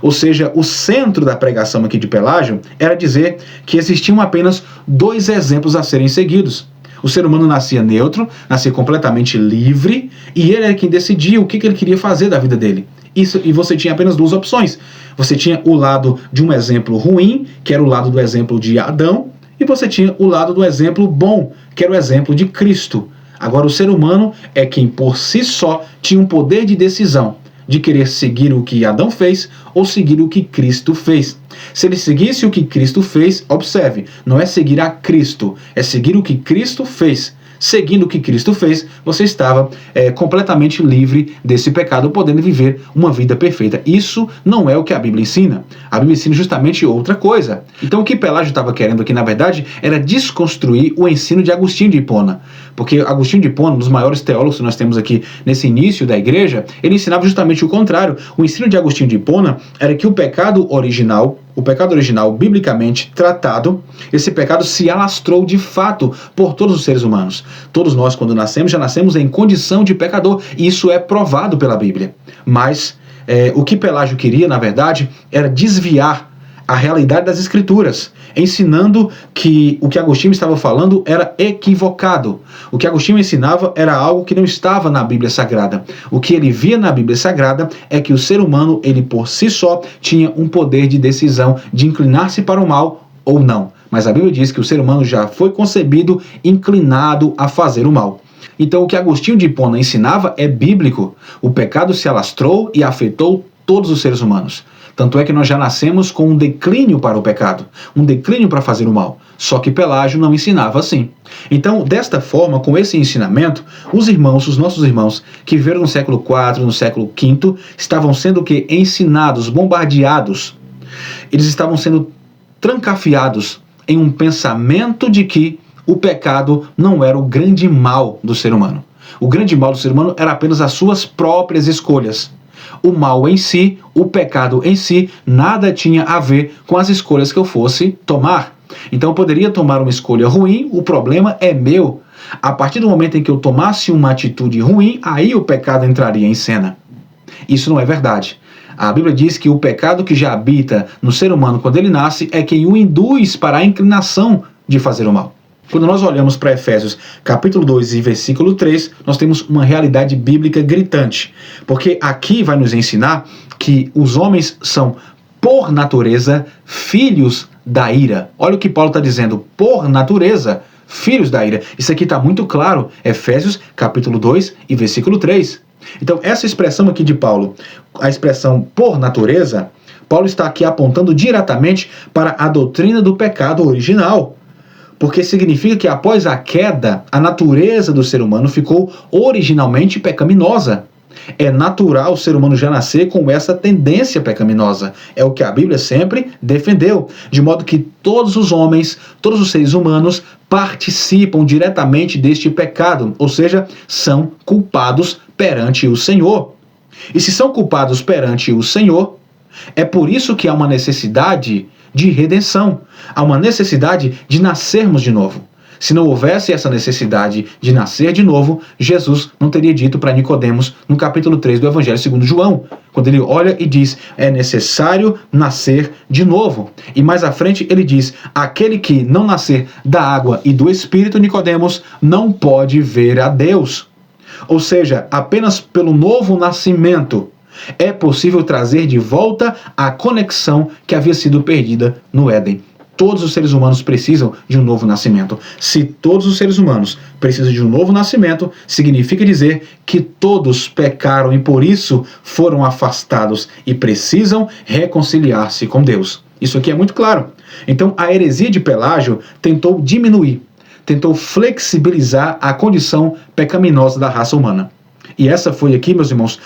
Ou seja, o centro da pregação aqui de Pelágio era dizer que existiam apenas dois exemplos a serem seguidos. O ser humano nascia neutro, nascia completamente livre, e ele era quem decidia o que ele queria fazer da vida dele. E você tinha apenas duas opções. Você tinha o lado de um exemplo ruim, que era o lado do exemplo de Adão, e você tinha o lado do exemplo bom, que era o exemplo de Cristo. Agora, o ser humano é quem por si só tinha um poder de decisão, de querer seguir o que Adão fez ou seguir o que Cristo fez. Se ele seguisse o que Cristo fez, observe, não é seguir a Cristo, é seguir o que Cristo fez. Seguindo o que Cristo fez, você estava completamente livre desse pecado, podendo viver uma vida perfeita. Isso não é o que a Bíblia ensina. A Bíblia ensina justamente outra coisa. Então o que Pelágio estava querendo aqui, na verdade, era desconstruir o ensino de Agostinho de Hipona. Porque Agostinho de Hipona, um dos maiores teólogos que nós temos aqui nesse início da igreja, ele ensinava justamente o contrário. O ensino de Agostinho de Hipona era que o pecado original, biblicamente tratado, esse pecado se alastrou de fato por todos os seres humanos. Todos nós, quando nascemos, já nascemos em condição de pecador, e isso é provado pela Bíblia. Mas o que Pelágio queria, na verdade, era desviar a realidade das Escrituras, ensinando que o que Agostinho estava falando era equivocado. O que Agostinho ensinava era algo que não estava na Bíblia Sagrada. O que ele via na Bíblia Sagrada é que o ser humano, ele por si só, tinha um poder de decisão de inclinar-se para o mal ou não. Mas a Bíblia diz que o ser humano já foi concebido inclinado a fazer o mal. Então o que Agostinho de Hipona ensinava é bíblico. O pecado se alastrou e afetou todos os seres humanos. Tanto é que nós já nascemos com um declínio para o pecado, um declínio para fazer o mal. Só que Pelágio não ensinava assim. Então, desta forma, com esse ensinamento, os nossos irmãos, que viveram no século IV, no século V, estavam sendo ensinados, bombardeados. Eles estavam sendo trancafiados em um pensamento de que o pecado não era o grande mal do ser humano. O grande mal do ser humano era apenas as suas próprias escolhas. O mal em si, o pecado em si, nada tinha a ver com as escolhas que eu fosse tomar. Então eu poderia tomar uma escolha ruim, o problema é meu. A partir do momento em que eu tomasse uma atitude ruim, aí o pecado entraria em cena. Isso não é verdade. A Bíblia diz que o pecado que já habita no ser humano quando ele nasce é quem o induz para a inclinação de fazer o mal. Quando nós olhamos para Efésios capítulo 2 e versículo 3, nós temos uma realidade bíblica gritante. Porque aqui vai nos ensinar que os homens são por natureza, filhos da ira. Olha o que Paulo está dizendo, por natureza, filhos da ira. Isso aqui está muito claro, Efésios capítulo 2 e versículo 3. Então, essa expressão aqui de Paulo, a expressão por natureza, Paulo está aqui apontando diretamente para a doutrina do pecado original, porque significa que após a queda, a natureza do ser humano ficou originalmente pecaminosa. É natural o ser humano já nascer com essa tendência pecaminosa. É o que a Bíblia sempre defendeu. De modo que todos os homens, todos os seres humanos participam diretamente deste pecado, ou seja, são culpados perante o Senhor. E se são culpados perante o Senhor, é por isso que há uma necessidade de redenção. Há uma necessidade de nascermos de novo. Se não houvesse essa necessidade de nascer de novo, Jesus não teria dito para Nicodemos no capítulo 3 do Evangelho segundo João, quando ele olha e diz, é necessário nascer de novo. E mais à frente ele diz, aquele que não nascer da água e do Espírito, Nicodemos, não pode ver a Deus. Ou seja, apenas pelo novo nascimento é possível trazer de volta a conexão que havia sido perdida no Éden. Todos os seres humanos precisam de um novo nascimento. Se todos os seres humanos precisam de um novo nascimento, significa dizer que todos pecaram e por isso foram afastados e precisam reconciliar-se com Deus. Isso aqui é muito claro. Então, a heresia de Pelágio tentou diminuir, tentou flexibilizar a condição pecaminosa da raça humana. E essa foi aqui, meus irmãos,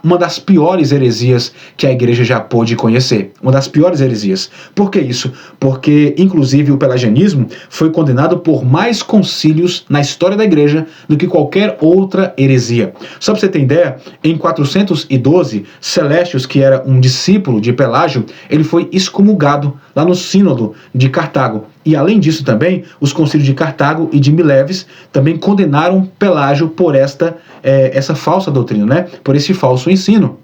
uma das piores heresias que a igreja já pôde conhecer. Uma das piores heresias. Por que isso? Porque, inclusive, o pelagianismo foi condenado por mais concílios na história da igreja do que qualquer outra heresia. Só para você ter ideia, em 412, Celestius, que era um discípulo de Pelágio, ele foi excomulgado lá no Sínodo de Cartago. E além disso também, os concílios de Cartago e de Mileves também condenaram Pelágio por essa falsa doutrina, né? Por esse falso ensino.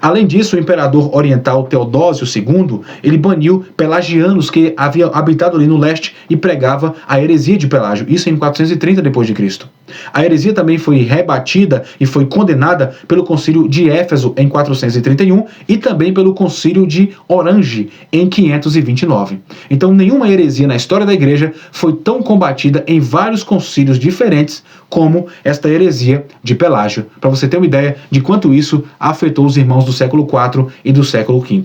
Além disso, o imperador oriental Teodósio II, ele baniu pelagianos que haviam habitado ali no leste e pregava a heresia de Pelágio, isso em 430 d.C. A heresia também foi rebatida e foi condenada pelo concílio de Éfeso em 431 e também pelo concílio de Orange em 529. Então, nenhuma heresia na história da igreja foi tão combatida em vários concílios diferentes como esta heresia de Pelágio, para você ter uma ideia de quanto isso afetou os irmãos do século IV e do século V.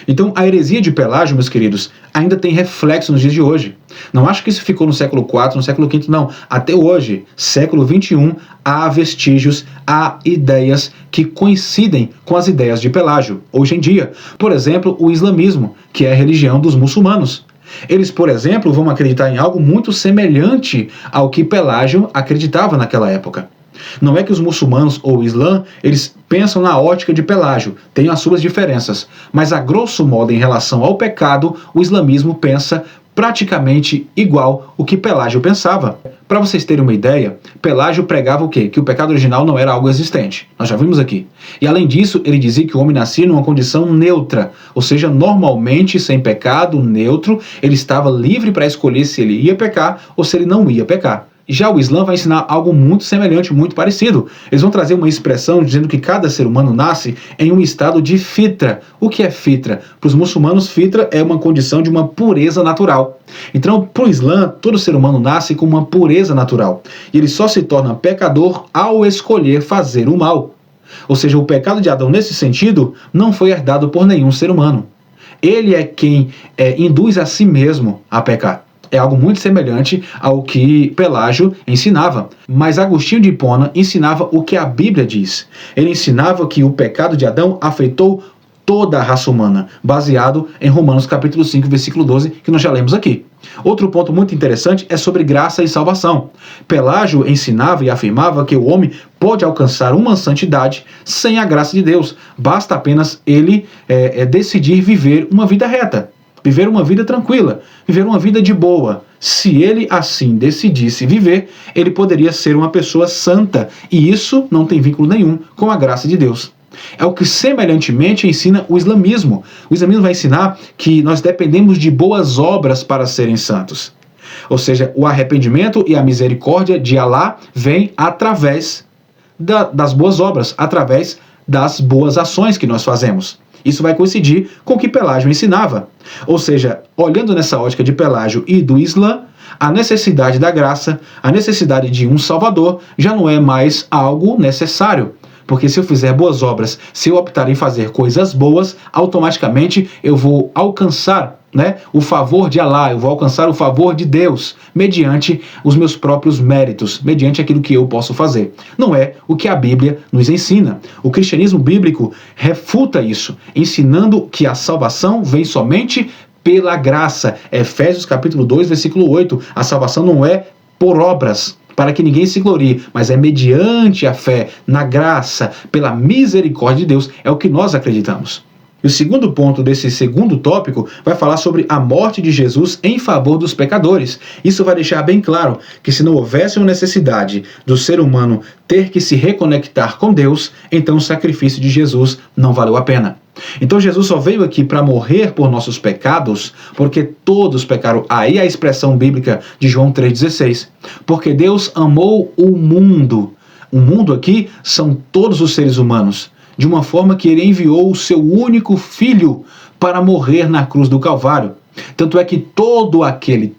Então, a heresia de Pelágio, meus queridos, ainda tem reflexo nos dias de hoje. Não acho que isso ficou no século IV, no século V, não. Até hoje, século XXI, há vestígios, há ideias que coincidem com as ideias de Pelágio, hoje em dia. Por exemplo, o islamismo, que é a religião dos muçulmanos. Eles, por exemplo, vão acreditar em algo muito semelhante ao que Pelágio acreditava naquela época. Não é que os muçulmanos ou o Islã, eles pensam na ótica de Pelágio, tem as suas diferenças, mas a grosso modo em relação ao pecado, o islamismo pensa praticamente igual o que Pelágio pensava. Para vocês terem uma ideia, Pelágio pregava o quê? Que o pecado original não era algo existente. Nós já vimos aqui. E além disso, ele dizia que o homem nascia numa condição neutra, ou seja, normalmente sem pecado, neutro, ele estava livre para escolher se ele ia pecar ou se ele não ia pecar. Já o Islã vai ensinar algo muito semelhante, muito parecido. Eles vão trazer uma expressão dizendo que cada ser humano nasce em um estado de fitra. O que é fitra? Para os muçulmanos, fitra é uma condição de uma pureza natural. Então, para o Islã, todo ser humano nasce com uma pureza natural. E ele só se torna pecador ao escolher fazer o mal. Ou seja, o pecado de Adão, nesse sentido, não foi herdado por nenhum ser humano. Ele é quem induz a si mesmo a pecar. É algo muito semelhante ao que Pelágio ensinava. Mas Agostinho de Hipona ensinava o que a Bíblia diz. Ele ensinava que o pecado de Adão afetou toda a raça humana, baseado em Romanos capítulo 5, versículo 12, que nós já lemos aqui. Outro ponto muito interessante é sobre graça e salvação. Pelágio ensinava e afirmava que o homem pode alcançar uma santidade sem a graça de Deus. Basta apenas ele decidir viver uma vida reta. Viver uma vida tranquila, viver uma vida de boa. Se ele assim decidisse viver, ele poderia ser uma pessoa santa, e isso não tem vínculo nenhum com a graça de Deus. É o que semelhantemente ensina o islamismo. O islamismo vai ensinar que nós dependemos de boas obras para serem santos. Ou seja, o arrependimento e a misericórdia de Alá vem através das boas obras, através das boas ações que nós fazemos. Isso vai coincidir com o que Pelágio ensinava. Ou seja, olhando nessa ótica de Pelágio e do Islã, a necessidade da graça, a necessidade de um Salvador, já não é mais algo necessário. Porque se eu fizer boas obras, se eu optar em fazer coisas boas, automaticamente eu vou alcançar, o favor de Alá, eu vou alcançar o favor de Deus, mediante os meus próprios méritos, mediante aquilo que eu posso fazer. Não é o que a Bíblia nos ensina. O cristianismo bíblico refuta isso, ensinando que a salvação vem somente pela graça. Efésios capítulo 2, versículo 8. A salvação não é por obras, para que ninguém se glorie, mas é mediante a fé, na graça, pela misericórdia de Deus, é o que nós acreditamos. E o segundo ponto desse segundo tópico vai falar sobre a morte de Jesus em favor dos pecadores. Isso vai deixar bem claro que se não houvesse uma necessidade do ser humano ter que se reconectar com Deus, então o sacrifício de Jesus não valeu a pena. Então Jesus só veio aqui para morrer por nossos pecados, porque todos pecaram. Aí a expressão bíblica de João 3,16. Porque Deus amou o mundo. O mundo aqui são todos os seres humanos, de uma forma que ele enviou o seu único filho para morrer na cruz do Calvário. Tanto é que todo aquele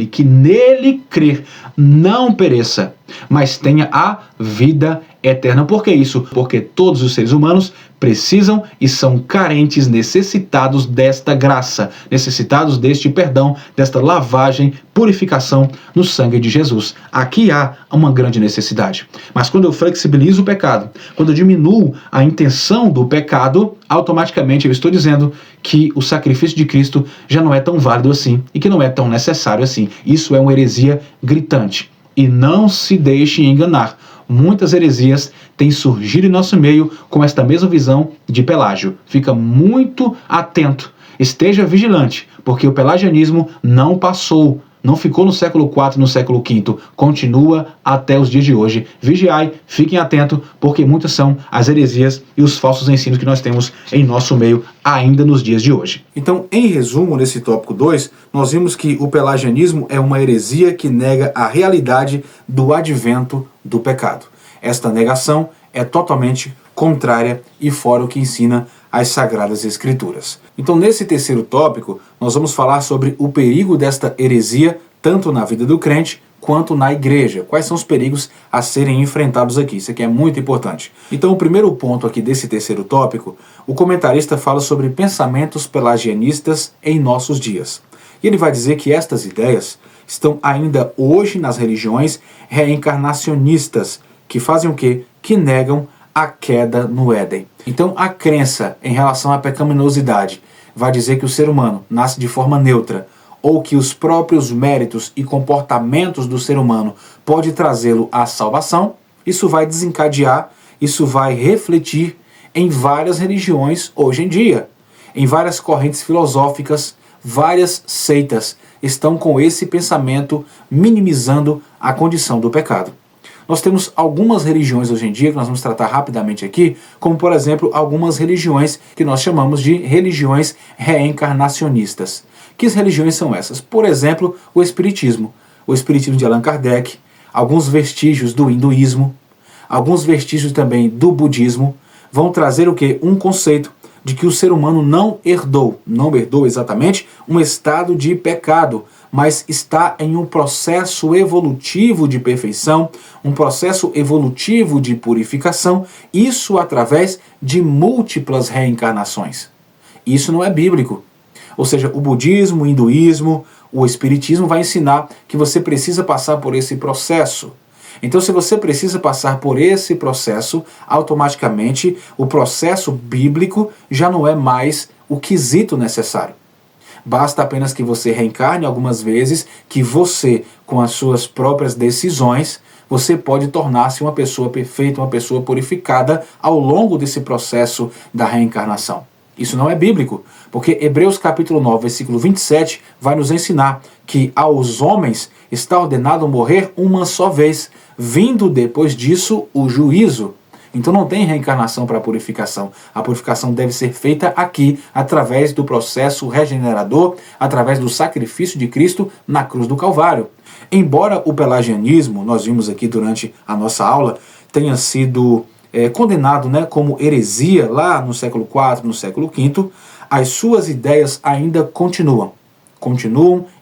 que nele crer não pereça, mas tenha a vida eterna. Por que isso? Porque todos os seres humanos precisam e são carentes, necessitados desta graça, necessitados deste perdão, desta lavagem, purificação no sangue de Jesus. Aqui há uma grande necessidade. Mas quando eu flexibilizo o pecado, quando eu diminuo a intenção do pecado, automaticamente eu estou dizendo que o sacrifício de Cristo já não é tão válido assim e que não é tão necessário assim. Isso é uma heresia gritante. E não se deixe enganar. Muitas heresias têm surgido em nosso meio com esta mesma visão de Pelágio. Fica muito atento, esteja vigilante, porque o pelagianismo não passou, não ficou no século IV, no século V, continua até os dias de hoje. Vigiai, fiquem atentos, porque muitas são as heresias e os falsos ensinos que nós temos em nosso meio ainda nos dias de hoje. Então, em resumo, nesse tópico 2, nós vimos que o pelagianismo é uma heresia que nega a realidade do advento do pecado. Esta negação é totalmente contrária e fora o que ensina as Sagradas Escrituras. Então, nesse terceiro tópico, nós vamos falar sobre o perigo desta heresia, tanto na vida do crente quanto na igreja. Quais são os perigos a serem enfrentados aqui? Isso aqui é muito importante. Então, o primeiro ponto aqui desse terceiro tópico, o comentarista fala sobre pensamentos pelagianistas em nossos dias. E ele vai dizer que estas ideias estão ainda hoje nas religiões reencarnacionistas, que fazem o quê? Que negam a queda no Éden. Então, a crença em relação à pecaminosidade vai dizer que o ser humano nasce de forma neutra, ou que os próprios méritos e comportamentos do ser humano pode trazê-lo à salvação. Isso vai desencadear, isso vai refletir em várias religiões hoje em dia, em várias correntes filosóficas, várias seitas estão com esse pensamento minimizando a condição do pecado. Nós temos algumas religiões hoje em dia, que nós vamos tratar rapidamente aqui, como por exemplo, algumas religiões que nós chamamos de religiões reencarnacionistas. Que religiões são essas? Por exemplo, o Espiritismo de Allan Kardec, alguns vestígios do hinduísmo, alguns vestígios também do budismo, vão trazer o quê? Um conceito de que o ser humano não herdou exatamente um estado de pecado, mas está em um processo evolutivo de perfeição, um processo evolutivo de purificação, isso através de múltiplas reencarnações. Isso não é bíblico. Ou seja, o budismo, o hinduísmo, o espiritismo vai ensinar que você precisa passar por esse processo. Então, se você precisa passar por esse processo, automaticamente o processo bíblico já não é mais o quesito necessário. Basta apenas que você reencarne algumas vezes, que você, com as suas próprias decisões, você pode tornar-se uma pessoa perfeita, uma pessoa purificada ao longo desse processo da reencarnação. Isso não é bíblico, porque Hebreus capítulo 9, versículo 27 vai nos ensinar que aos homens está ordenado morrer uma só vez, vindo depois disso o juízo. Então não tem reencarnação para a purificação. A purificação deve ser feita aqui, através do processo regenerador, através do sacrifício de Cristo na cruz do Calvário. Embora o pelagianismo, nós vimos aqui durante a nossa aula, tenha sido condenado, né, como heresia lá no século IV, no século V, as suas ideias ainda continuam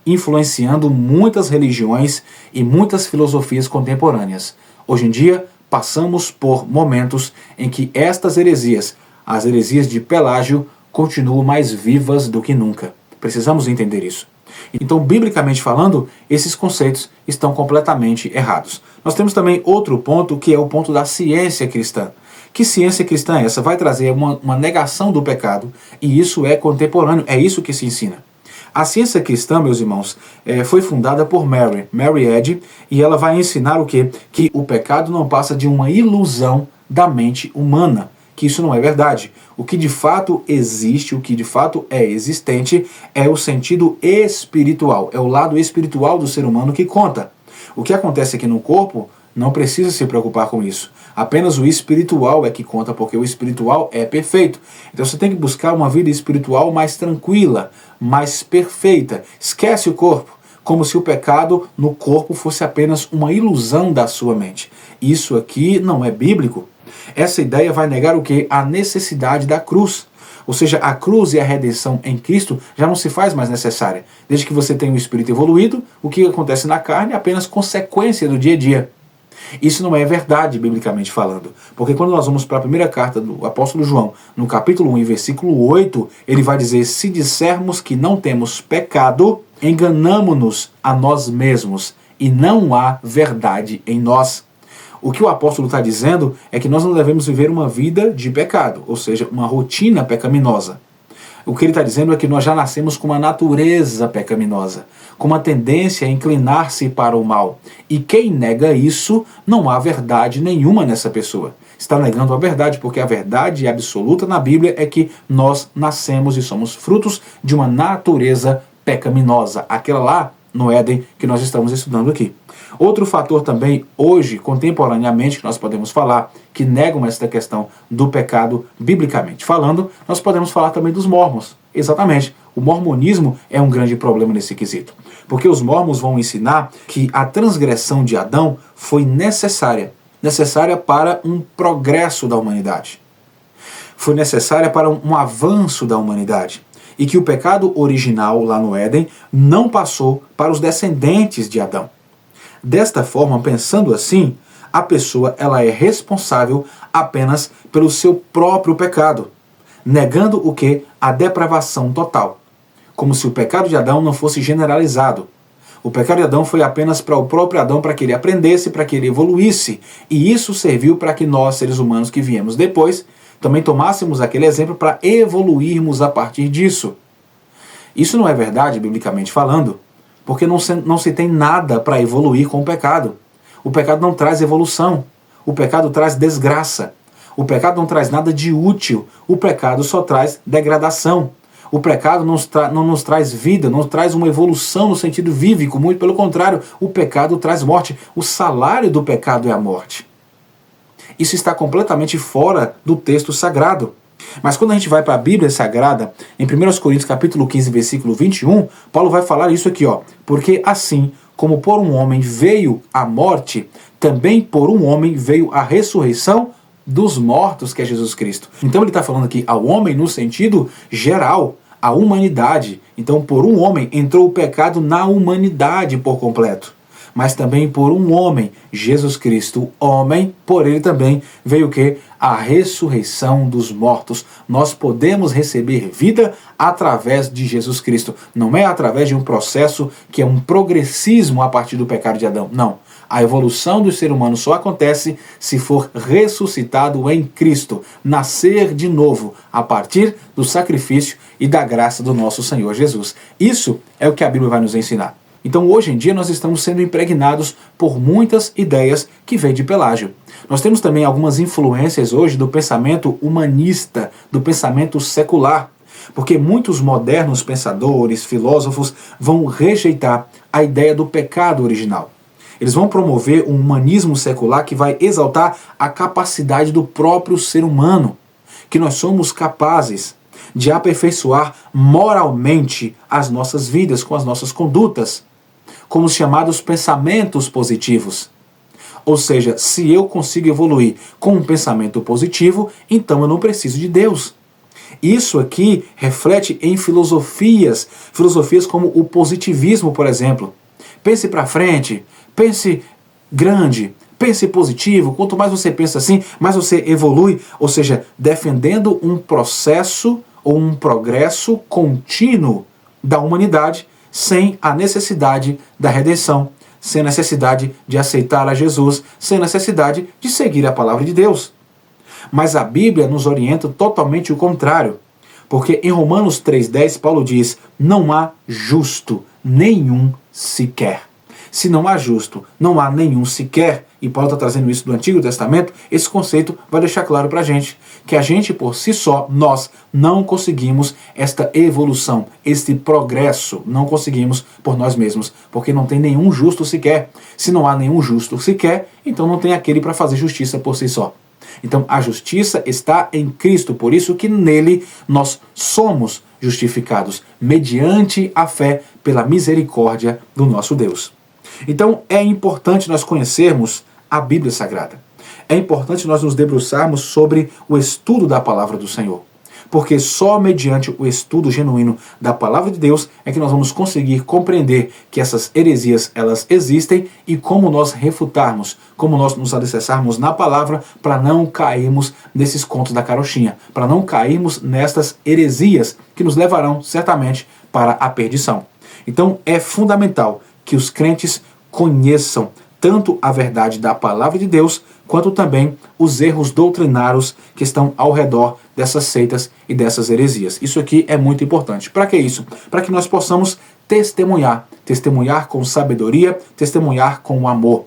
influenciando muitas religiões e muitas filosofias contemporâneas. Hoje em dia, passamos por momentos em que estas heresias, as heresias de Pelágio, continuam mais vivas do que nunca. Precisamos entender isso. Então, biblicamente falando, esses conceitos estão completamente errados. Nós temos também outro ponto, que é o ponto da ciência cristã. Que ciência cristã é essa? Vai trazer uma negação do pecado, e isso é contemporâneo, é isso que se ensina. A ciência cristã, meus irmãos, foi fundada por Mary Eddy, e ela vai ensinar o quê? Que o pecado não passa de uma ilusão da mente humana, que isso não é verdade. O que de fato existe, o que de fato é existente, é o sentido espiritual, é o lado espiritual do ser humano que conta. O que acontece aqui no corpo, não precisa se preocupar com isso. Apenas o espiritual é que conta, porque o espiritual é perfeito. Então você tem que buscar uma vida espiritual mais tranquila, mais perfeita. Esquece o corpo, como se o pecado no corpo fosse apenas uma ilusão da sua mente. Isso aqui não é bíblico. Essa ideia vai negar o quê? A necessidade da cruz. Ou seja, a cruz e a redenção em Cristo já não se faz mais necessária. Desde que você tem um espírito evoluído, o que acontece na carne é apenas consequência do dia a dia. Isso não é verdade, biblicamente falando. Porque quando nós vamos para a primeira carta do apóstolo João, no capítulo 1 e versículo 8, ele vai dizer: se dissermos que não temos pecado, enganamo-nos a nós mesmos, e não há verdade em nós. O que o apóstolo está dizendo é que nós não devemos viver uma vida de pecado, ou seja, uma rotina pecaminosa. O que ele está dizendo é que nós já nascemos com uma natureza pecaminosa, com uma tendência a inclinar-se para o mal. E quem nega isso, não há verdade nenhuma nessa pessoa. Está negando a verdade, porque a verdade absoluta na Bíblia é que nós nascemos e somos frutos de uma natureza pecaminosa. Aquela lá no Éden que nós estamos estudando aqui. Outro fator também, hoje, contemporaneamente, que nós podemos falar, que negam esta questão do pecado, biblicamente falando, nós podemos falar também dos mormons. Exatamente. O mormonismo é um grande problema nesse quesito. Porque os mormons vão ensinar que a transgressão de Adão foi necessária para um progresso da humanidade. Foi necessária para um avanço da humanidade. E que o pecado original lá no Éden não passou para os descendentes de Adão. Desta forma, pensando assim, a pessoa ela é responsável apenas pelo seu próprio pecado, negando o que? A depravação total. Como se o pecado de Adão não fosse generalizado. O pecado de Adão foi apenas para o próprio Adão, para que ele aprendesse, para que ele evoluísse. E isso serviu para que nós, seres humanos que viemos depois, também tomássemos aquele exemplo para evoluirmos a partir disso. Isso não é verdade, biblicamente falando, porque não se tem nada para evoluir com o pecado. O pecado não traz evolução. O pecado traz desgraça. O pecado não traz nada de útil. O pecado só traz degradação. O pecado não nos traz vida, não traz uma evolução no sentido vívico. Muito pelo contrário, o pecado traz morte. O salário do pecado é a morte. Isso está completamente fora do texto sagrado. Mas quando a gente vai para a Bíblia Sagrada, em 1 Coríntios capítulo 15, versículo 21, Paulo vai falar isso aqui, ó. Porque assim como por um homem veio a morte, também por um homem veio a ressurreição dos mortos, que é Jesus Cristo. Então ele está falando aqui ao homem no sentido geral, a humanidade. Então por um homem entrou o pecado na humanidade por completo. Mas também por um homem, Jesus Cristo, homem, por ele também veio o quê? A ressurreição dos mortos. Nós podemos receber vida através de Jesus Cristo. Não é através de um processo que é um progressismo a partir do pecado de Adão. Não. A evolução do ser humano só acontece se for ressuscitado em Cristo. Nascer de novo a partir do sacrifício e da graça do nosso Senhor Jesus. Isso é o que a Bíblia vai nos ensinar. Então hoje em dia nós estamos sendo impregnados por muitas ideias que vêm de Pelágio. Nós temos também algumas influências hoje do pensamento humanista, do pensamento secular, porque muitos modernos pensadores, filósofos vão rejeitar a ideia do pecado original. Eles vão promover um humanismo secular que vai exaltar a capacidade do próprio ser humano, que nós somos capazes de aperfeiçoar moralmente as nossas vidas com as nossas condutas, como os chamados pensamentos positivos. Ou seja, se eu consigo evoluir com um pensamento positivo, então eu não preciso de Deus. Isso aqui reflete em filosofias como o positivismo, por exemplo. Pense para frente, pense grande, pense positivo. Quanto mais você pensa assim, mais você evolui, ou seja, defendendo um processo ou um progresso contínuo da humanidade sem a necessidade da redenção, sem a necessidade de aceitar a Jesus, sem a necessidade de seguir a palavra de Deus. Mas a Bíblia nos orienta totalmente o contrário, porque em Romanos 3,10 Paulo diz: não há justo nenhum sequer. Se não há justo, não há nenhum sequer, e Paulo está trazendo isso do Antigo Testamento, esse conceito vai deixar claro para a gente que a gente por si só, nós não conseguimos esta evolução, este progresso, não conseguimos por nós mesmos, porque não tem nenhum justo sequer. Se não há nenhum justo sequer, então não tem aquele para fazer justiça por si só. Então a justiça está em Cristo, por isso que nele nós somos justificados, mediante a fé pela misericórdia do nosso Deus. Então é importante nós conhecermos a Bíblia Sagrada. É importante nós nos debruçarmos sobre o estudo da palavra do Senhor. Porque só mediante o estudo genuíno da palavra de Deus é que nós vamos conseguir compreender que essas heresias elas existem e como nós refutarmos, como nós nos alicerçarmos na palavra para não cairmos nesses contos da carochinha, para não cairmos nestas heresias que nos levarão certamente para a perdição. Então é fundamental que os crentes conheçam tanto a verdade da palavra de Deus, quanto também os erros doutrinários que estão ao redor dessas seitas e dessas heresias. Isso aqui é muito importante. Para que isso? Para que nós possamos testemunhar com sabedoria, testemunhar com amor.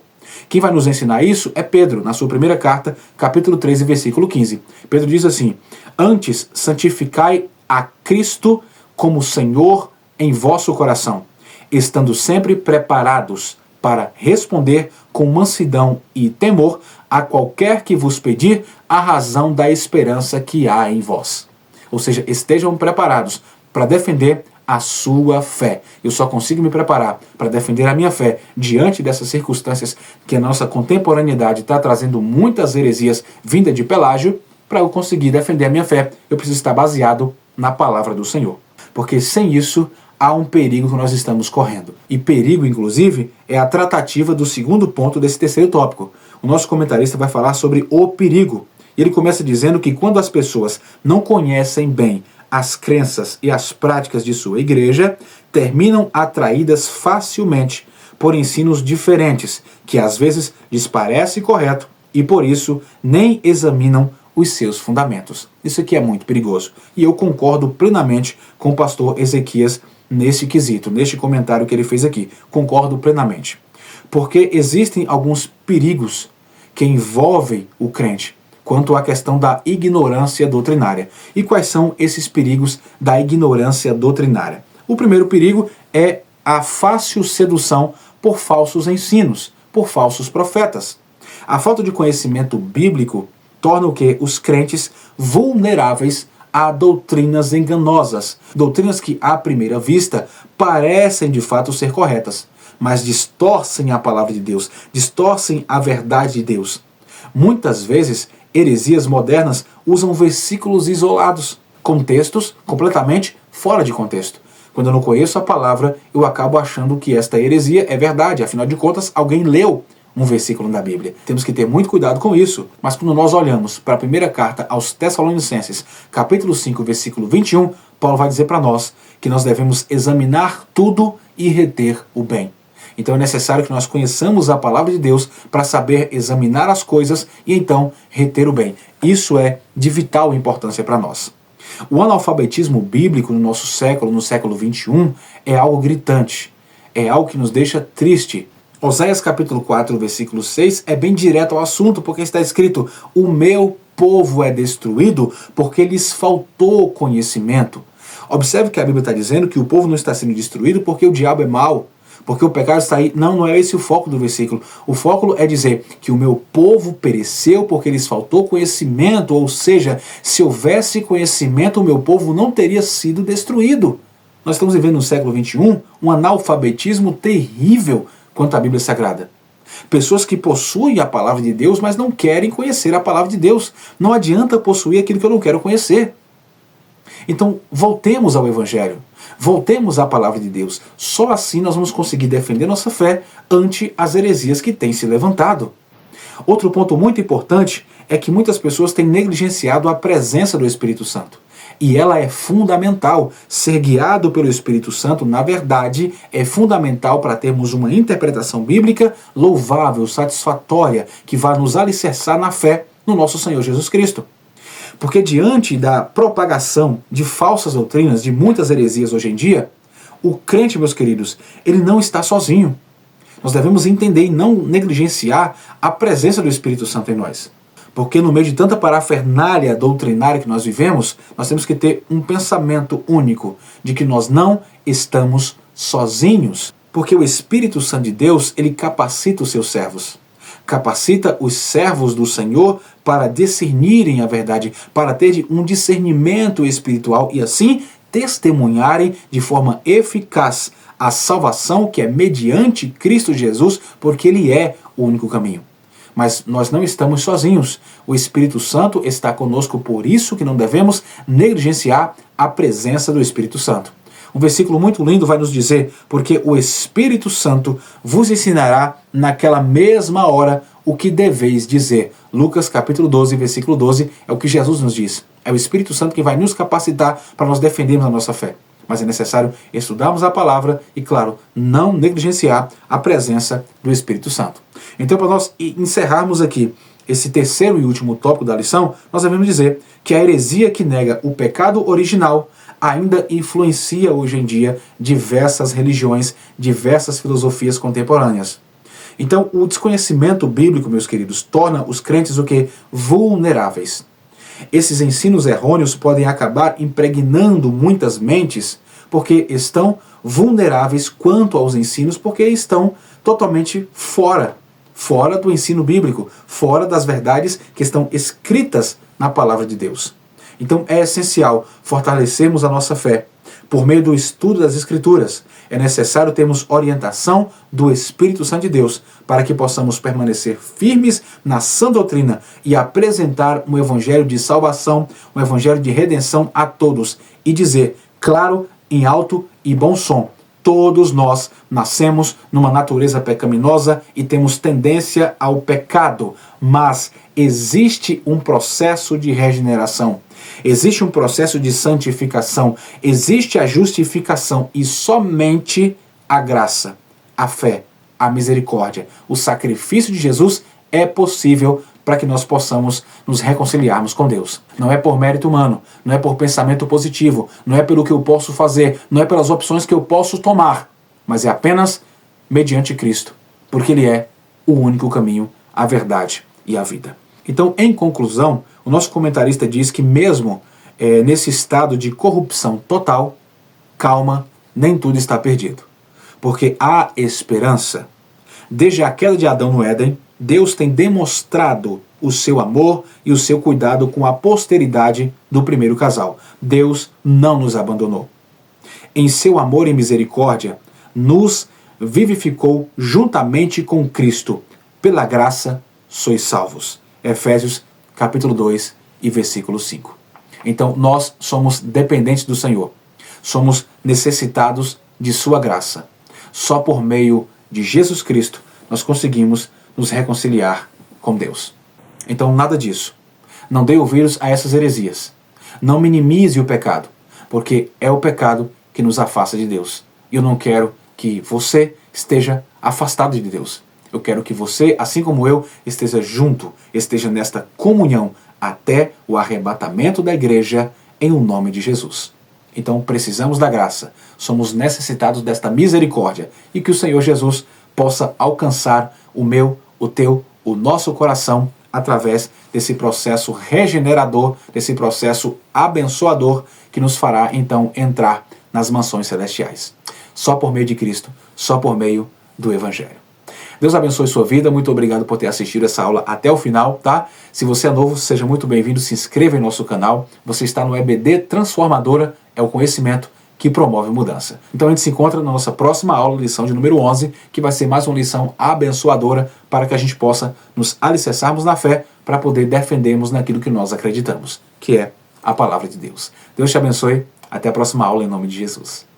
Quem vai nos ensinar isso é Pedro, na sua primeira carta, capítulo 13, versículo 15. Pedro diz assim: antes santificai a Cristo como Senhor em vosso coração, estando sempre preparados para responder com mansidão e temor a qualquer que vos pedir a razão da esperança que há em vós. Ou seja, estejam preparados para defender a sua fé. Eu só consigo me preparar para defender a minha fé diante dessas circunstâncias que a nossa contemporaneidade está trazendo muitas heresias vindas de Pelágio. Para eu conseguir defender a minha fé, eu preciso estar baseado na palavra do Senhor. Porque sem isso, há um perigo que nós estamos correndo. E perigo, inclusive, é a tratativa do segundo ponto desse terceiro tópico. O nosso comentarista vai falar sobre o perigo. E ele começa dizendo que quando as pessoas não conhecem bem as crenças e as práticas de sua igreja, terminam atraídas facilmente por ensinos diferentes, que às vezes lhes parece correto e por isso nem examinam os seus fundamentos. Isso aqui é muito perigoso. E eu concordo plenamente com o pastor Ezequias nesse quesito, neste comentário que ele fez aqui. Concordo plenamente. Porque existem alguns perigos que envolvem o crente quanto à questão da ignorância doutrinária. E quais são esses perigos da ignorância doutrinária? O primeiro perigo é a fácil sedução por falsos ensinos, por falsos profetas. A falta de conhecimento bíblico torna o quê? Os crentes vulneráveis a doutrinas enganosas, doutrinas que, à primeira vista, parecem de fato ser corretas, mas distorcem a palavra de Deus, distorcem a verdade de Deus. Muitas vezes, heresias modernas usam versículos isolados, com textos completamente fora de contexto. Quando eu não conheço a palavra, eu acabo achando que esta heresia é verdade, afinal de contas, alguém leu um versículo da Bíblia. Temos que ter muito cuidado com isso, mas quando nós olhamos para a primeira carta aos Tessalonicenses, capítulo 5, versículo 21, Paulo vai dizer para nós que nós devemos examinar tudo e reter o bem. Então é necessário que nós conheçamos a palavra de Deus para saber examinar as coisas e então reter o bem. Isso é de vital importância para nós. O analfabetismo bíblico no nosso século, no século 21, é algo gritante, é algo que nos deixa triste. Oséias capítulo 4, versículo 6 é bem direto ao assunto, porque está escrito: o meu povo é destruído porque lhes faltou conhecimento. Observe que a Bíblia está dizendo que o povo não está sendo destruído porque o diabo é mau, porque o pecado está aí. Não é esse o foco do versículo. O foco é dizer que o meu povo pereceu porque lhes faltou conhecimento, ou seja, se houvesse conhecimento, o meu povo não teria sido destruído. Nós estamos vivendo no século XXI um analfabetismo terrível quanto à Bíblia Sagrada. Pessoas que possuem a palavra de Deus, mas não querem conhecer a palavra de Deus. Não adianta possuir aquilo que eu não quero conhecer. Então, voltemos ao Evangelho. Voltemos à palavra de Deus. Só assim nós vamos conseguir defender nossa fé ante as heresias que têm se levantado. Outro ponto muito importante é que muitas pessoas têm negligenciado a presença do Espírito Santo. E ela é fundamental. Ser guiado pelo Espírito Santo, na verdade, é fundamental para termos uma interpretação bíblica louvável, satisfatória, que vai nos alicerçar na fé no nosso Senhor Jesus Cristo. Porque diante da propagação de falsas doutrinas, de muitas heresias hoje em dia, o crente, meus queridos, ele não está sozinho. Nós devemos entender e não negligenciar a presença do Espírito Santo em nós. Porque no meio de tanta parafernália doutrinária que nós vivemos, nós temos que ter um pensamento único de que nós não estamos sozinhos. Porque o Espírito Santo de Deus, ele capacita os seus servos. Capacita os servos do Senhor para discernirem a verdade, para terem um discernimento espiritual e assim testemunharem de forma eficaz a salvação que é mediante Cristo Jesus, porque Ele é o único caminho. Mas nós não estamos sozinhos. O Espírito Santo está conosco, por isso que não devemos negligenciar a presença do Espírito Santo. Um versículo muito lindo vai nos dizer: porque o Espírito Santo vos ensinará naquela mesma hora o que deveis dizer. Lucas capítulo 12, versículo 12, é o que Jesus nos diz. É o Espírito Santo que vai nos capacitar para nós defendermos a nossa fé. Mas é necessário estudarmos a palavra e, claro, não negligenciar a presença do Espírito Santo. Então, para nós encerrarmos aqui esse terceiro e último tópico da lição, nós devemos dizer que a heresia que nega o pecado original ainda influencia hoje em dia diversas religiões, diversas filosofias contemporâneas. Então, o desconhecimento bíblico, meus queridos, torna os crentes o quê? Vulneráveis. Esses ensinos errôneos podem acabar impregnando muitas mentes porque estão vulneráveis quanto aos ensinos, porque estão totalmente fora do ensino bíblico, fora das verdades que estão escritas na palavra de Deus. Então é essencial fortalecermos a nossa fé por meio do estudo das Escrituras. É necessário termos orientação do Espírito Santo de Deus para que possamos permanecer firmes na sã doutrina e apresentar um evangelho de salvação, um evangelho de redenção a todos e dizer, claro, em alto e bom som: todos nós nascemos numa natureza pecaminosa e temos tendência ao pecado, mas existe um processo de regeneração. Existe um processo de santificação, existe a justificação e somente a graça, a fé, a misericórdia, o sacrifício de Jesus é possível para que nós possamos nos reconciliarmos com Deus. Não é por mérito humano, não é por pensamento positivo, não é pelo que eu posso fazer, não é pelas opções que eu posso tomar, mas é apenas mediante Cristo, porque Ele é o único caminho, a verdade e a vida. Então, em conclusão, o nosso comentarista diz que mesmo nesse estado de corrupção total, calma, nem tudo está perdido. Porque há esperança. Desde a queda de Adão no Éden, Deus tem demonstrado o seu amor e o seu cuidado com a posteridade do primeiro casal. Deus não nos abandonou. Em seu amor e misericórdia, nos vivificou juntamente com Cristo. Pela graça, sois salvos. Efésios capítulo 2 e versículo 5. Então nós somos dependentes do Senhor. Somos necessitados de sua graça. Só por meio de Jesus Cristo nós conseguimos nos reconciliar com Deus. Então nada disso. Não dê ouvidos a essas heresias. Não minimize o pecado, porque é o pecado que nos afasta de Deus. E eu não quero que você esteja afastado de Deus. Eu quero que você, assim como eu, esteja junto, esteja nesta comunhão até o arrebatamento da igreja em o nome de Jesus. Então precisamos da graça, somos necessitados desta misericórdia e que o Senhor Jesus possa alcançar o meu, o teu, o nosso coração através desse processo regenerador, desse processo abençoador que nos fará então entrar nas mansões celestiais. Só por meio de Cristo, só por meio do Evangelho. Deus abençoe sua vida, muito obrigado por ter assistido essa aula até o final, tá? Se você é novo, seja muito bem-vindo, se inscreva em nosso canal. Você está no EBD Transformadora, é o conhecimento que promove mudança. Então a gente se encontra na nossa próxima aula, lição de número 11, que vai ser mais uma lição abençoadora para que a gente possa nos alicerçarmos na fé para poder defendermos naquilo que nós acreditamos, que é a palavra de Deus. Deus te abençoe. Até a próxima aula em nome de Jesus.